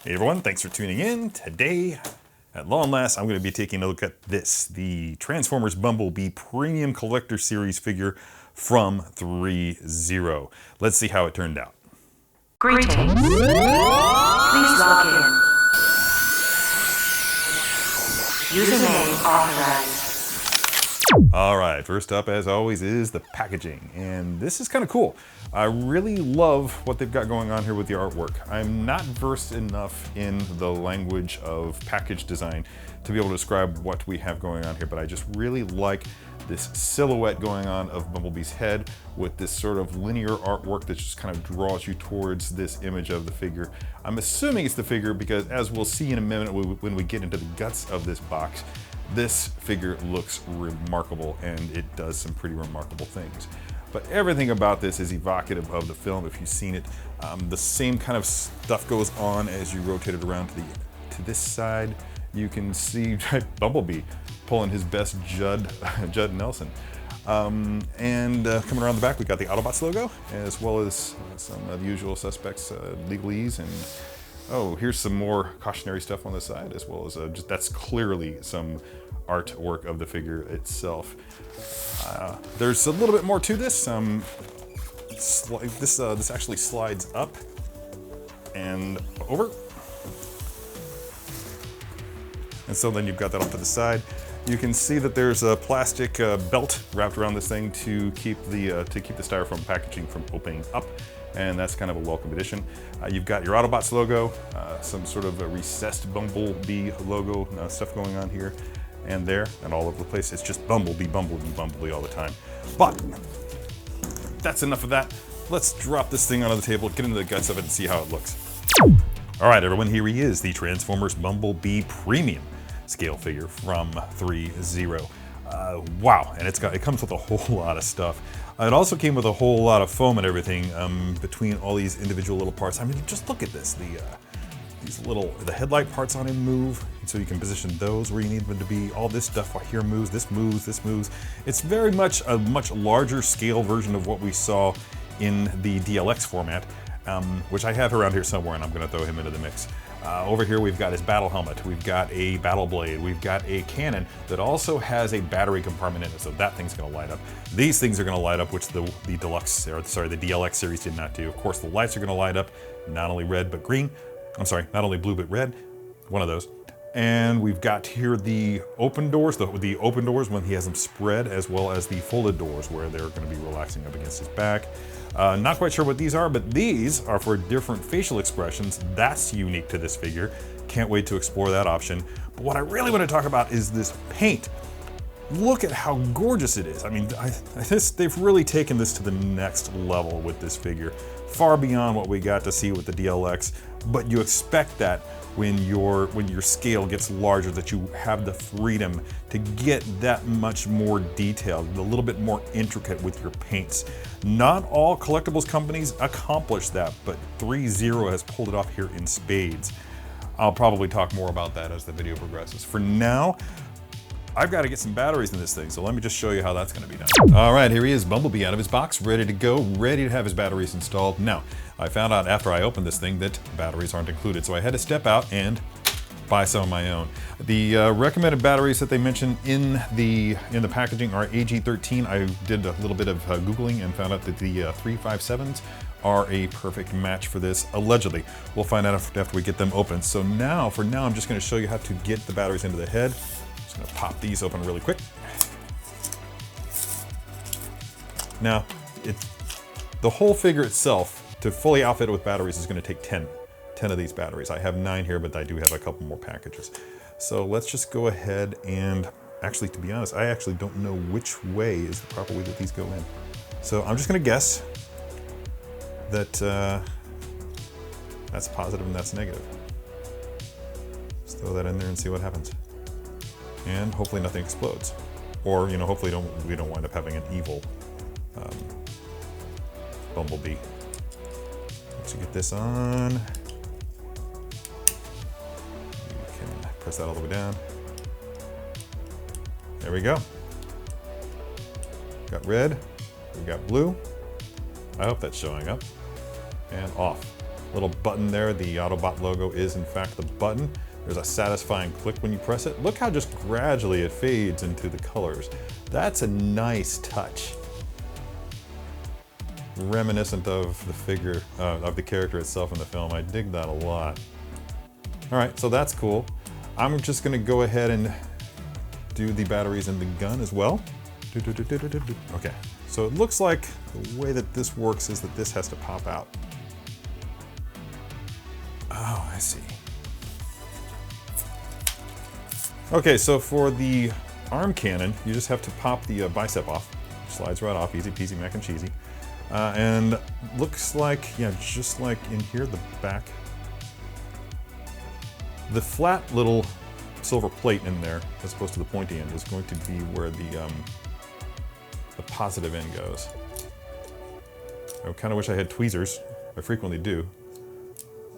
Hey everyone, thanks for tuning in. Today, at long last, I'm going to be taking a look at this, the Transformers Bumblebee Premium Collector Series figure from Threezero. Let's see how it turned out. Greetings. Please log in. Username authorized. All right, first up, as always, is the packaging, and this is kind of cool. I really love what they've got going on here with the artwork. I'm not versed enough in the language of package design to be able to describe what we have going on here, but I just really like this silhouette going on of Bumblebee's head with this sort of linear artwork that just kind of draws you towards this image of the figure. I'm assuming it's the figure because, as we'll see in a minute when we get into the guts of this box, this figure looks remarkable and it does some pretty remarkable things. But everything about this is evocative of the film if you've seen it. The same kind of stuff goes on as you rotate it around to this side. You can see Bumblebee pulling his best Judd Nelson. Coming around the back, we got the Autobots logo, as well as some of the usual suspects, legalese, and oh, here's some more cautionary stuff on the side, as well as that's clearly some artwork of the figure itself. There's a little bit more to this. This actually slides up and over. And so then you've got that off to the side. You can see that there's a plastic belt wrapped around this thing to keep the styrofoam packaging from opening up, and that's kind of a welcome addition. You've got your Autobots logo, some sort of a recessed Bumblebee logo stuff going on here and there and all over the place. It's just Bumblebee, Bumblebee, Bumblebee all the time. But that's enough of that. Let's drop this thing onto the table, get into the guts of it, and see how it looks. All right, everyone, here he is, the Transformers Bumblebee Premium Scale figure from Threezero. Wow, and it comes with a whole lot of stuff. It also came with a whole lot of foam and everything between all these individual little parts. I mean, just look at this. The headlight parts on him move, so you can position those where you need them to be. All this stuff here moves, this moves, this moves. It's very much a much larger scale version of what we saw in the DLX format, which I have around here somewhere, and I'm going to throw him into the mix. Over here we've got his battle helmet, we've got a battle blade, we've got a cannon that also has a battery compartment in it, so that thing's going to light up. These things are going to light up, which the DLX series did not do. Of course, the lights are going to light up, not only red but green. I'm sorry, not only blue but red, one of those. And we've got here the open doors, the open doors when he has them spread, as well as the folded doors where they're going to be relaxing up against his back. Not quite sure what these are, but these are for different facial expressions. That's unique to this figure. Can't wait to explore that option. But what I really want to talk about is this paint. Look at how gorgeous it is. I mean, they've really taken this to the next level with this figure, far beyond what we got to see with the DLX. But you expect that when your scale gets larger, that you have the freedom to get that much more detailed, a little bit more intricate with your paints. Not all collectibles companies accomplish that, but Threezero has pulled it off here in spades. I'll probably talk more about that as the video progresses. For now, I've got to get some batteries in this thing, so let me just show you how that's going to be done. All right, here he is, Bumblebee out of his box, ready to go, ready to have his batteries installed. Now, I found out after I opened this thing that batteries aren't included, so I had to step out and buy some of my own. The recommended batteries that they mention in the packaging are AG13. I did a little bit of Googling and found out that the 357s are a perfect match for this, allegedly. We'll find out after we get them open. So now, for now, I'm just going to show you how to get the batteries into the head. I'm going to pop these open really quick. Now, the whole figure itself, to fully outfit it with batteries, is going to take 10 of these batteries. I have 9 here, but I do have a couple more packages. So let's just go ahead and, actually, to be honest, I actually don't know which way is the proper way that these go in. So I'm just going to guess that that's positive and that's negative. Just throw that in there and see what happens. And hopefully nothing explodes. Or, you know, hopefully we don't wind up having an evil Bumblebee. Once you get this on, you can press that all the way down. There we go. Got red, we got blue. I hope that's showing up. And off. little button there. The Autobot logo is in fact the button. There's a satisfying click when you press it. Look how just gradually it fades into the colors. That's a nice touch. Reminiscent of the figure, of the character itself in the film. I dig that a lot. All right, so that's cool. I'm just gonna go ahead and do the batteries in the gun as well. Okay, so it looks like the way that this works is that this has to pop out. Oh, I see. Okay, so for the arm cannon, you just have to pop the bicep off. Slides right off, easy peasy mac and cheesy. And looks like, yeah, just like in here, the back. The flat little silver plate in there, as opposed to the pointy end, is going to be where the positive end goes. I kind of wish I had tweezers. I frequently do.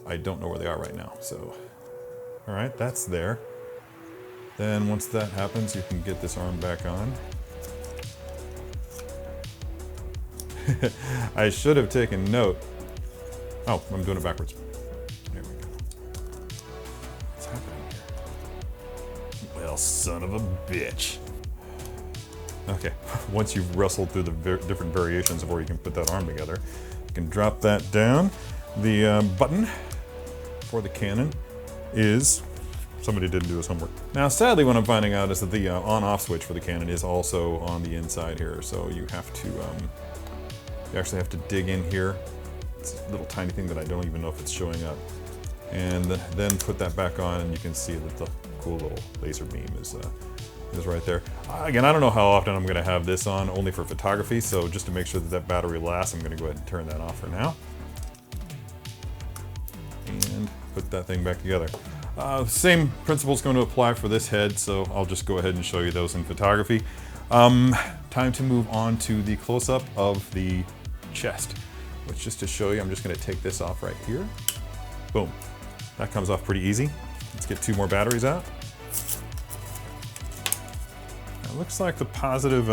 I don't know where they are right now, so. All right, that's there. Then once that happens, you can get this arm back on. I should have taken note. Oh, I'm doing it backwards. There we go. What's happening here? Well, son of a bitch. Okay, once you've wrestled through the different variations of where you can put that arm together, you can drop that down. The button for the cannon is, somebody didn't do his homework. Now, sadly, what I'm finding out is that the on-off switch for the cannon is also on the inside here, so you have to, you actually have to dig in here. It's a little tiny thing that I don't even know if it's showing up. And then put that back on, and you can see that the cool little laser beam is right there. Again, I don't know how often I'm gonna have this on, only for photography, so just to make sure that that battery lasts, I'm gonna go ahead and turn that off for now. And put that thing back together. Same principle is going to apply for this head, so I'll just go ahead and show you those in photography. Time to move on to the close-up of the chest, which, just to show you, I'm just going to take this off right here. Boom. That comes off pretty easy. Let's get 2 more batteries out. It looks like the positive,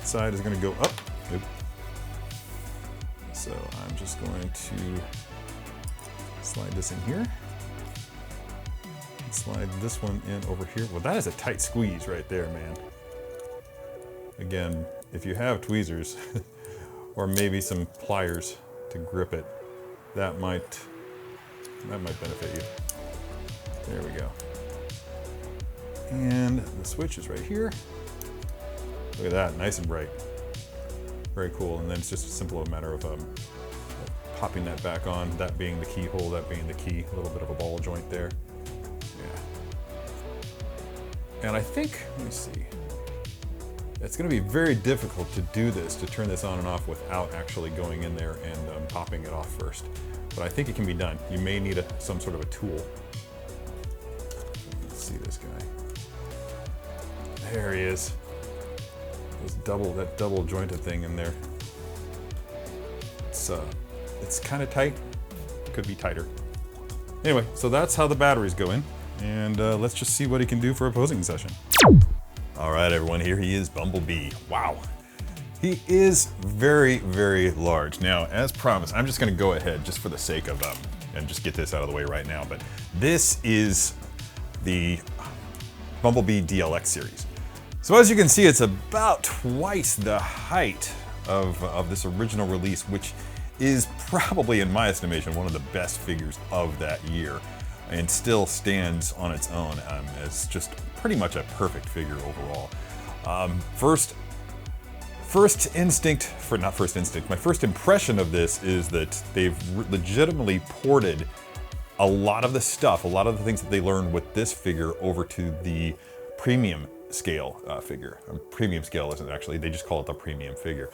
side is going to go up. Nope. So I'm just going to slide this in here. Slide this one in over here. Well, that is a tight squeeze right there, man. Again, if you have tweezers or maybe some pliers to grip it, that might benefit you. There we go. And the switch is right here. Look at that, nice and bright. Very cool. And then it's just a simple matter of popping that back on, that being the keyhole, that being the key, a little bit of a ball joint there. Yeah. And I think, let me see, it's going to be very difficult to do this, to turn this on and off without actually going in there and popping it off first. But I think it can be done. You may need some sort of a tool. Let's see this guy. There he is. That double jointed thing in there. It's kind of tight. Could be tighter. Anyway, so that's how the batteries go in. And let's just see what he can do for a posing session. All right, everyone, here he is, Bumblebee. Wow. He is very, very large. Now, as promised, I'm just gonna go ahead just for the sake of, and just get this out of the way right now, but this is the Bumblebee DLX series. So as you can see, it's about twice the height of this original release, which is probably, in my estimation, one of the best figures of that year, and still stands on its own as just pretty much a perfect figure overall. My first impression of this is that they've legitimately ported a lot of the stuff, a lot of the things that they learned with this figure over to the Premium Scale figure. Premium Scale isn't actually, they just call it the Premium figure.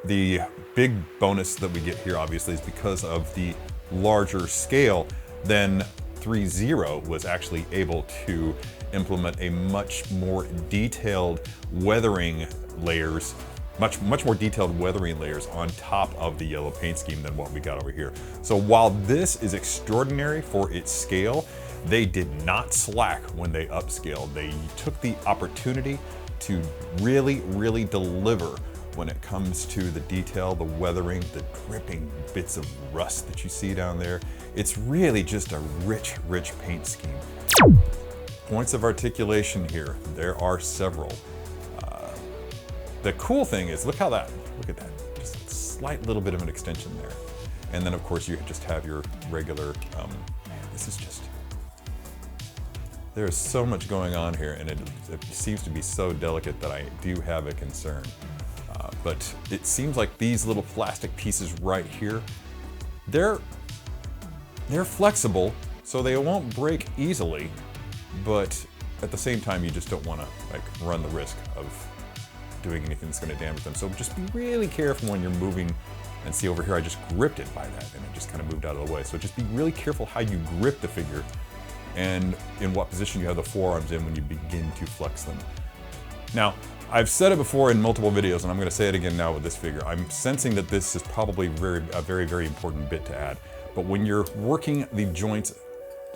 The big bonus that we get here, obviously, is because of the larger scale, then Threezero was actually able to implement a much more detailed weathering layers, much more detailed weathering layers on top of the yellow paint scheme than what we got over here. So while this is extraordinary for its scale, they did not slack when they upscaled. They took the opportunity to really, really deliver when it comes to the detail, the weathering, the dripping bits of rust that you see down there. It's really just a rich, rich paint scheme. Points of articulation here, there are several. The cool thing is, look at that, just a slight little bit of an extension there. And then of course you just have your regular, man, this is just, there's so much going on here, and it seems to be so delicate that I do have a concern. But it seems like these little plastic pieces right here, they're flexible, so they won't break easily, but at the same time, you just don't want to like run the risk of doing anything that's going to damage them. So just be really careful when you're moving. And see over here, I just gripped it by that, and it just kind of moved out of the way. So just be really careful how you grip the figure and in what position you have the forearms in when you begin to flex them. Now, I've said it before in multiple videos, and I'm going to say it again now with this figure. I'm sensing that this is probably a very, very important bit to add. But when you're working the joints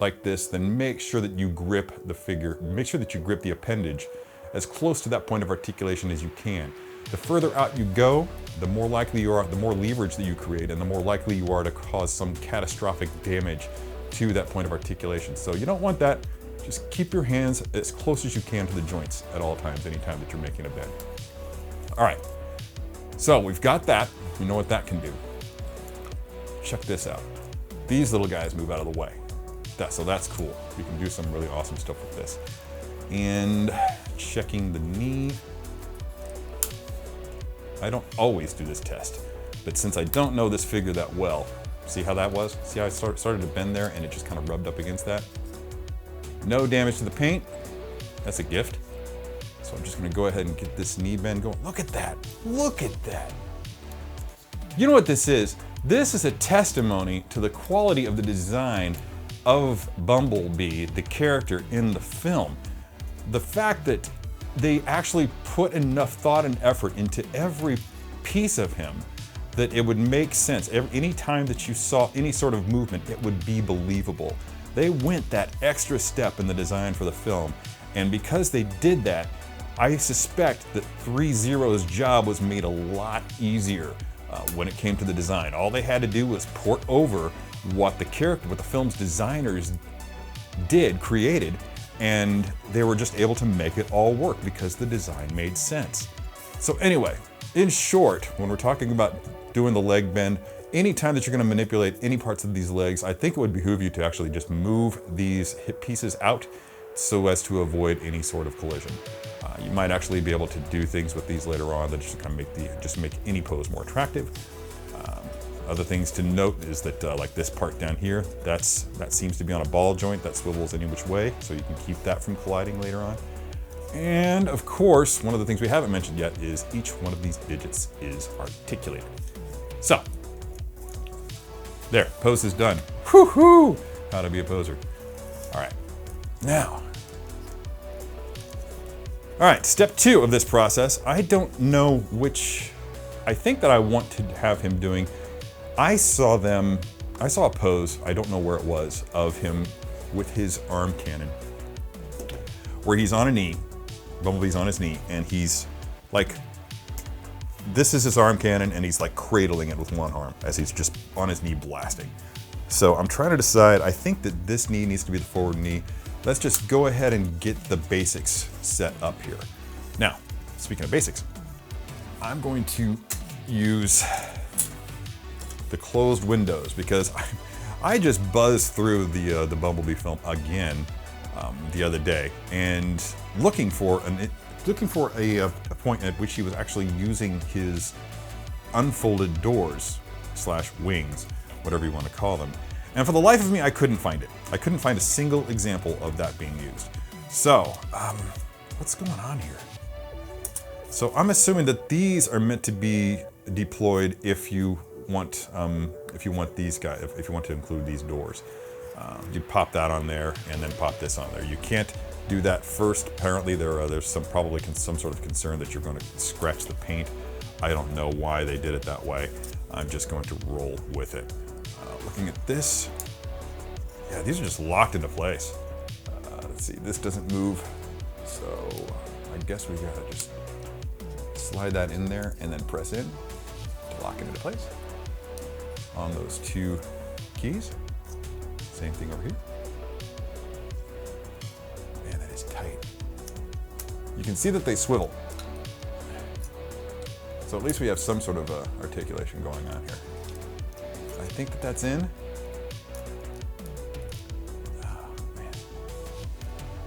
like this, then make sure that you grip the figure, make sure that you grip the appendage as close to that point of articulation as you can. The further out you go, the more likely you are, the more leverage that you create, and the more likely you are to cause some catastrophic damage to that point of articulation. So you don't want that. Just keep your hands as close as you can to the joints at all times, anytime that you're making a bend. All right, so we've got that. We know what that can do. Check this out. These little guys move out of the way. So that's cool. We can do some really awesome stuff with this. And checking the knee. I don't always do this test, but since I don't know this figure that well, see how that was? See how I started to bend there and it just kind of rubbed up against that? No damage to the paint. That's a gift. So I'm just gonna go ahead and get this knee bend going. Look at that, look at that. You know what this is? This is a testimony to the quality of the design of Bumblebee, the character in the film. The fact that they actually put enough thought and effort into every piece of him that it would make sense. Any time that you saw any sort of movement, it would be believable. They went that extra step in the design for the film, and because they did that, I suspect that Threezero's job was made a lot easier when it came to the design. All they had to do was port over what the film's designers created, and they were just able to make it all work because the design made sense. So anyway, in short, when we're talking about doing the leg bend, anytime that you're going to manipulate any parts of these legs, I think it would behoove you to actually just move these hip pieces out so as to avoid any sort of collision. You might actually be able to do things with these later on that just kind of make any pose more attractive. Other things to note is that like this part down here, that seems to be on a ball joint that swivels any which way, so you can keep that from colliding later on. And of course, one of the things we haven't mentioned yet is each one of these digits is articulated. So, there, pose is done. Whoo-hoo! How to be a poser. All right, now. All right, step 2 of this process. I don't know which, I think that I want to have him doing. I saw a pose, I don't know where it was, of him with his arm cannon, where he's on a knee, Bumblebee's on his knee, and he's like, this is his arm cannon, and he's like cradling it with one arm as he's just on his knee blasting. So I'm trying to decide, I think that this knee needs to be the forward knee. Let's just go ahead and get the basics set up here. Now, speaking of basics, I'm going to use the closed windows because I just buzzed through the Bumblebee film again the other day and looking for a point at which he was actually using his unfolded doors / wings, whatever you want to call them. And for the life of me, I couldn't find it. I couldn't find a single example of that being used. So, what's going on here? So I'm assuming that these are meant to be deployed if you want these guys, if you want to include these doors. You pop that on there and then pop this on there. You can't do that first. Apparently there's probably some sort of concern that you're going to scratch the paint. I don't know why they did it that way. I'm just going to roll with it. Looking at this, yeah, these are just locked into place. Let's see, this doesn't move, so I guess we gotta just slide that in there and then press in to lock it into place on those 2 keys. Same thing over here. Man, that is tight. You can see that they swivel. So at least we have some sort of articulation going on here. I think that that's in. Oh, man.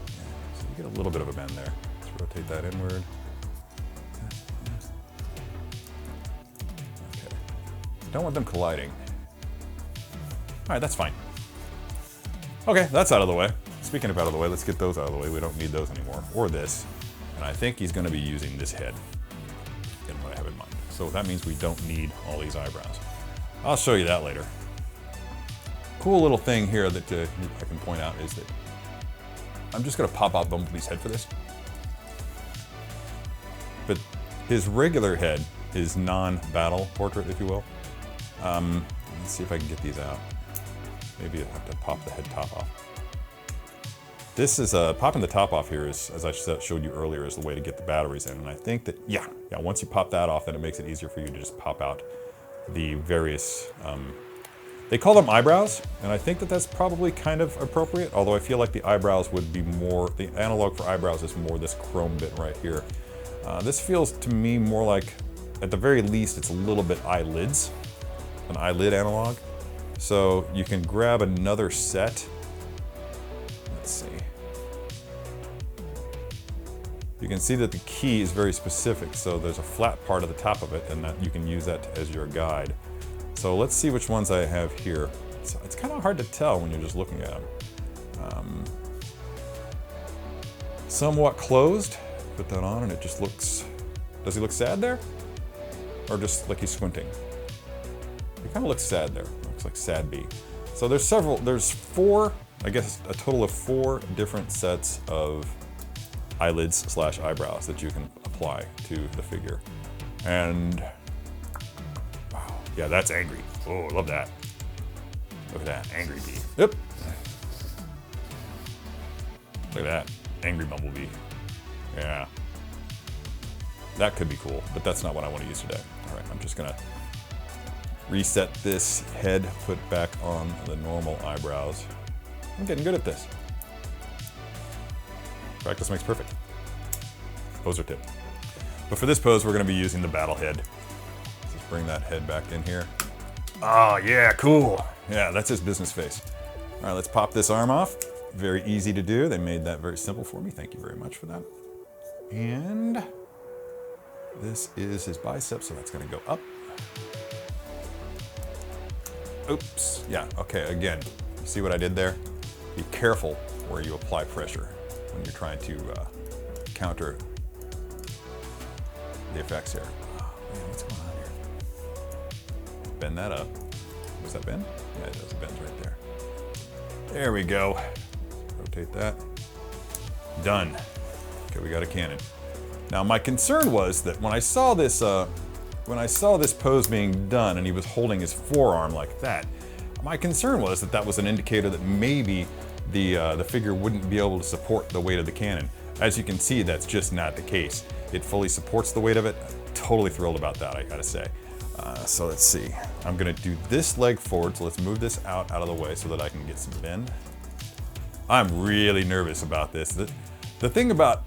Yeah, so you get a little bit of a bend there. Let's rotate that inward. Okay. Don't want them colliding. All right, that's fine. Okay, that's out of the way. Speaking of out of the way, let's get those out of the way. We don't need those anymore, or this. And I think he's gonna be using this head in what I have in mind. So that means we don't need all these eyebrows. I'll show you that later. Cool little thing here that I can point out is that I'm just gonna pop out Bumblebee's head for this. But his regular head, his non-battle portrait, if you will. Let's see if I can get these out. Maybe I have to pop the head top off. This is, popping the top off here is, as I showed you earlier, is the way to get the batteries in. And I think that, yeah, once you pop that off, then it makes it easier for you to just pop out the various, they call them eyebrows, and I think that that's probably kind of appropriate, although I feel like the eyebrows would be more, the analog for eyebrows is more this chrome bit right here. This feels to me more like, at the very least, it's a little bit eyelids, an eyelid analog. So you can grab another set. Let's see. You can see that the key is very specific, so there's a flat part at the top of it, and that you can use that as your guide. So let's see which ones I have here. It's kind of hard to tell when you're just looking at them. Somewhat closed. Put that on and it just looks... Does he look sad there? Or just like he's squinting? He kind of looks sad there. Looks like sad bee. So there's 4, I guess a total of 4 different sets of eyelids / eyebrows that you can apply to the figure. And wow, yeah, that's angry. Oh, I love that. Look at that, angry bee. Yep. Look at that, angry bumblebee. Yeah. That could be cool, but that's not what I want to use today. All right, I'm just gonna reset this head, put back on the normal eyebrows. I'm getting good at this. Practice makes perfect. Poser tip. But for this pose, we're gonna be using the battle head. Let's just bring that head back in here. Oh yeah, cool. Yeah, that's his business face. All right, let's pop this arm off. Very easy to do. They made that very simple for me. Thank you very much for that. And this is his bicep, so that's gonna go up. Oops, yeah, okay, again, you see what I did there? Be careful where you apply pressure when you're trying to counter the effects here. Oh, man, what's going on here? Bend that up. Does that bend? Yeah, it does, it bends right there. There we go. Rotate that. Done. Okay, we got a cannon. Now my concern was that when I saw this pose being done and he was holding his forearm like that, my concern was that that was an indicator that maybe the figure wouldn't be able to support the weight of the cannon. As you can see, that's just not the case. It fully supports the weight of it. Totally thrilled about that, I gotta say. So let's see. I'm gonna do this leg forward, so let's move this out of the way so that I can get some bend. I'm really nervous about this. The thing about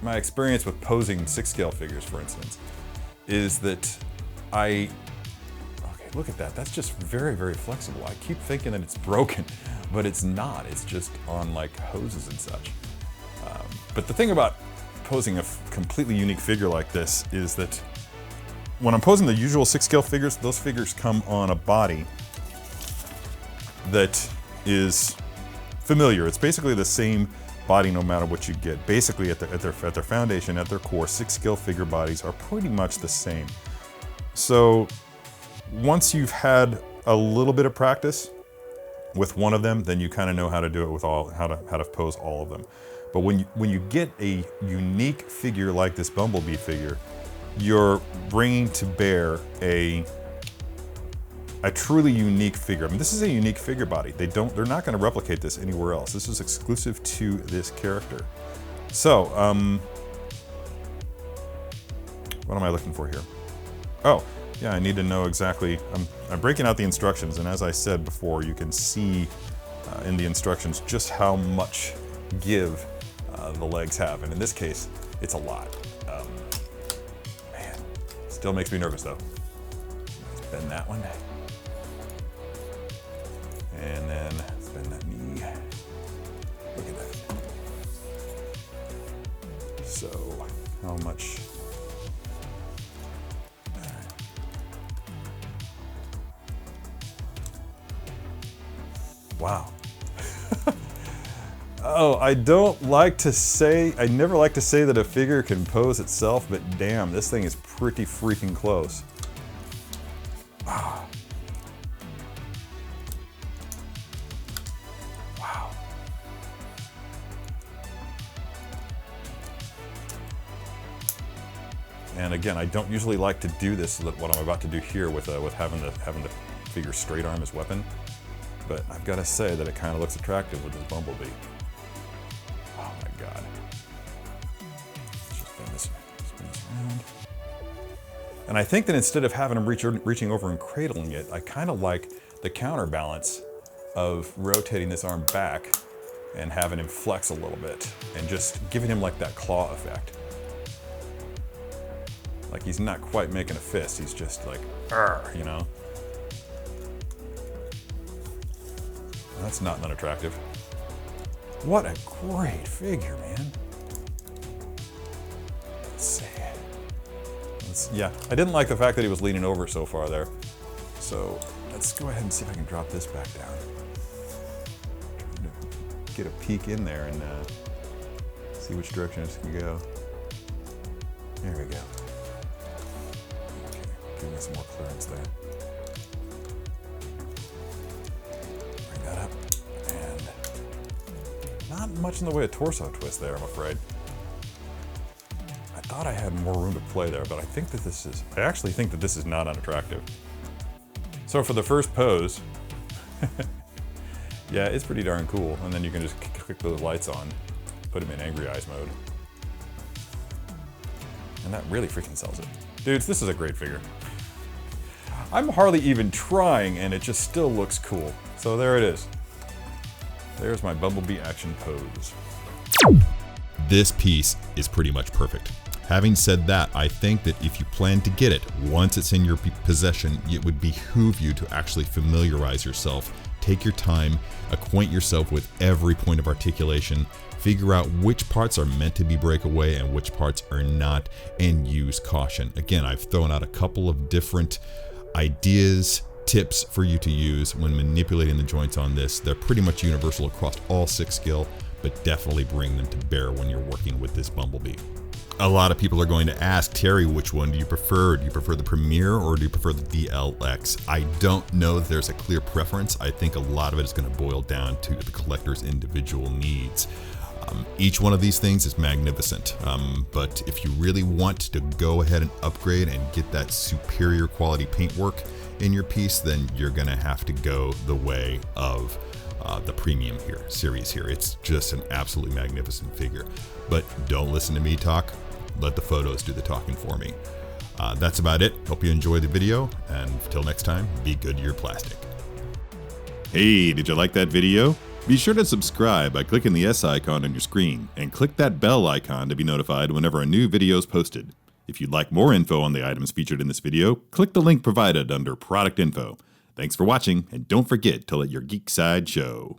my experience with posing 6-scale figures, for instance, is that okay, look at that. That's just very, very flexible. I keep thinking that it's broken, but it's not. It's just on like hoses and such. But the thing about posing a completely unique figure like this is that when I'm posing the usual 6-scale figures, those figures come on a body that is familiar. It's basically the same body no matter what you get. Basically at their foundation, at their core, 6-scale figure bodies are pretty much the same. So once you've had a little bit of practice with one of them, then you kind of know how to do it with how to pose all of them. But when you get a unique figure like this Bumblebee figure, you're bringing to bear a truly unique figure. I mean, this is a unique figure body. They're not going to replicate this anywhere else. This is exclusive to this character. So, what am I looking for here? Oh, yeah, I need to know exactly. I'm breaking out the instructions, and as I said before, you can see in the instructions just how much give the legs have. And in this case, it's a lot. Man, still makes me nervous though. Let's bend that one. And then let's bend that knee. Look at that. So, how much? Wow. Oh, I don't like to say, I never like to say that a figure can pose itself, but damn, this thing is pretty freaking close. Wow. Wow. And again, I don't usually like to do this, what I'm about to do here with having the figure straight arm as weapon, but I've got to say that it kind of looks attractive with this Bumblebee. Oh my god. Let's just spin this around. And I think that instead of having him reaching over and cradling it, I kind of like the counterbalance of rotating this arm back and having him flex a little bit and just giving him like that claw effect. Like he's not quite making a fist, he's just like, you know? That's not unattractive. What a great figure, man. Let's see. Yeah, I didn't like the fact that he was leaning over so far there. So let's go ahead and see if I can drop this back down. Trying to get a peek in there and see which direction this can go. There we go. Okay, give me some more clearance there. Bring that up. And not much in the way of torso twist there, I'm afraid. I thought I had more room to play there, but I think that I actually think that this is not unattractive. So for the first pose, yeah, it's pretty darn cool. And then you can just click those lights on, put them in angry eyes mode. And that really freaking sells it. Dudes, this is a great figure. I'm hardly even trying and it just still looks cool. So there it is. There's my Bumblebee action pose. This piece is pretty much perfect. Having said that, I think that if you plan to get it, once it's in your possession, it would behoove you to actually familiarize yourself. Take your time, acquaint yourself with every point of articulation, figure out which parts are meant to be breakaway and which parts are not, and use caution. Again, I've thrown out a couple of different ideas, tips for you to use when manipulating the joints on this. They're pretty much universal across all 6 skill, but definitely bring them to bear when you're working with this Bumblebee. A lot of people are going to ask, Terry, which one do you prefer? Do you prefer the Premier or do you prefer the DLX? I don't know if there's a clear preference. I think a lot of it is going to boil down to the collector's individual needs. Each one of these things is magnificent, but if you really want to go ahead and upgrade and get that superior quality paintwork in your piece, then you're going to have to go the way of the Premium series here. It's just an absolutely magnificent figure. But don't listen to me talk. Let the photos do the talking for me. That's about it. Hope you enjoyed the video, and until next time, be good to your plastic. Hey, did you like that video? Be sure to subscribe by clicking the S icon on your screen, and click that bell icon to be notified whenever a new video is posted. If you'd like more info on the items featured in this video, click the link provided under Product Info. Thanks for watching, and don't forget to let your geek side show.